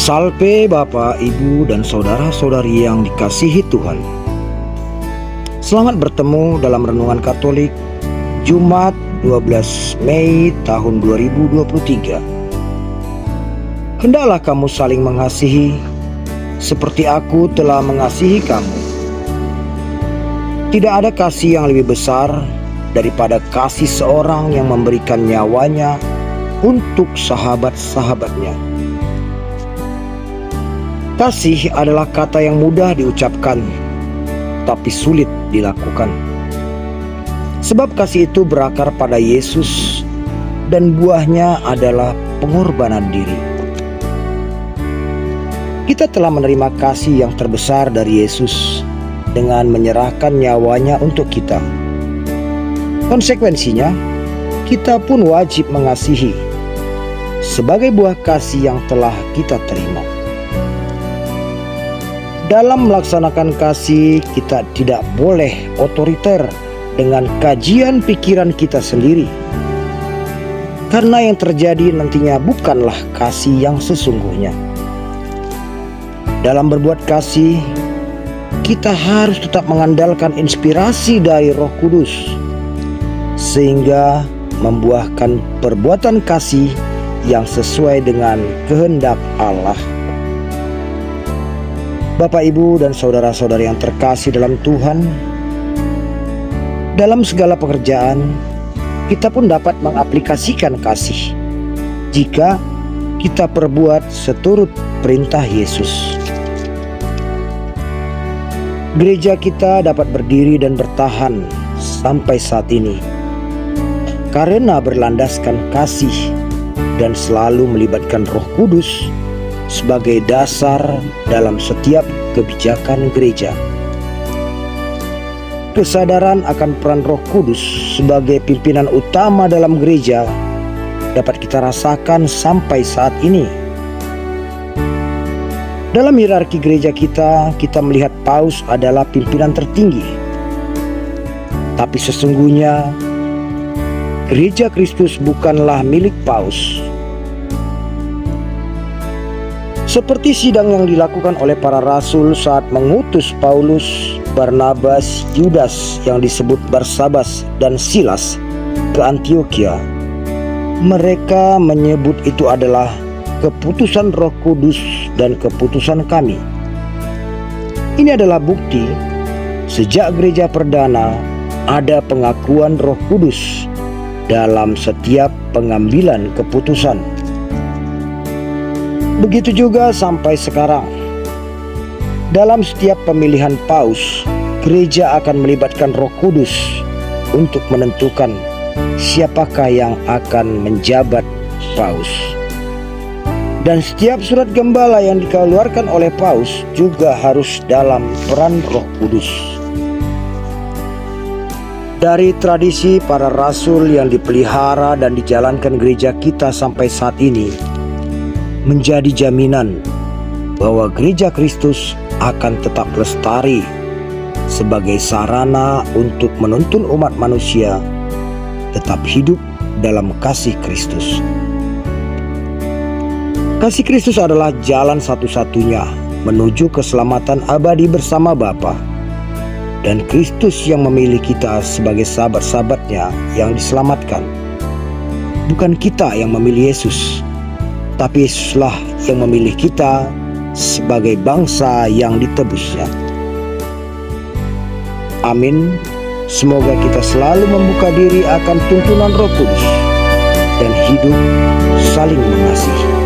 Salve Bapak, Ibu, dan saudara-saudari yang dikasihi Tuhan. Selamat bertemu dalam Renungan Katolik Jumat 12 Mei tahun 2023. Hendaklah kamu saling mengasihi seperti aku telah mengasihi kamu. Tidak ada kasih yang lebih besar daripada kasih seorang yang memberikan nyawanya untuk sahabat-sahabatnya. Kasih adalah kata yang mudah diucapkan, tapi sulit dilakukan. Sebab kasih itu berakar pada Yesus dan buahnya adalah pengorbanan diri. Kita telah menerima kasih yang terbesar dari Yesus dengan menyerahkan nyawanya untuk kita. Konsekuensinya, kita pun wajib mengasihi sebagai buah kasih yang telah kita terima. Dalam melaksanakan kasih, kita tidak boleh otoriter dengan kajian pikiran kita sendiri. Karena yang terjadi nantinya bukanlah kasih yang sesungguhnya. Dalam berbuat kasih, kita harus tetap mengandalkan inspirasi dari Roh Kudus, sehingga membuahkan perbuatan kasih yang sesuai dengan kehendak Allah. Bapak, Ibu, dan saudara-saudari yang terkasih dalam Tuhan, dalam segala pekerjaan, kita pun dapat mengaplikasikan kasih jika kita perbuat seturut perintah Yesus. Gereja kita dapat berdiri dan bertahan sampai saat ini karena berlandaskan kasih dan selalu melibatkan Roh Kudus sebagai dasar dalam setiap kebijakan gereja. Kesadaran akan peran Roh Kudus sebagai pimpinan utama dalam gereja dapat kita rasakan sampai saat ini. Dalam hierarki gereja kita melihat paus adalah pimpinan tertinggi. Tapi sesungguhnya Gereja Kristus bukanlah milik paus. Seperti sidang yang dilakukan oleh para rasul saat mengutus Paulus, Barnabas, Yudas yang disebut Barsabas, dan Silas ke Antiokhia. Mereka menyebut itu adalah keputusan Roh Kudus dan keputusan kami. Ini adalah bukti sejak gereja perdana ada pengakuan Roh Kudus dalam setiap pengambilan keputusan. Begitu juga sampai sekarang. Dalam setiap pemilihan paus, gereja akan melibatkan Roh Kudus untuk menentukan siapakah yang akan menjabat paus. Dan setiap surat gembala yang dikeluarkan oleh paus juga harus dalam peran Roh Kudus. Dari tradisi para rasul yang dipelihara dan dijalankan gereja kita sampai saat ini, menjadi jaminan bahwa Gereja Kristus akan tetap lestari sebagai sarana untuk menuntun umat manusia tetap hidup dalam kasih Kristus. Kasih Kristus adalah jalan satu-satunya menuju keselamatan abadi bersama Bapa, dan Kristus yang memilih kita sebagai sahabat-sahabatnya yang diselamatkan. Bukan kita yang memilih Yesus, tapi Yesuslah yang memilih kita sebagai bangsa yang ditebusnya. Amin. Semoga kita selalu membuka diri akan tuntunan Roh Kudus dan hidup saling mengasihi.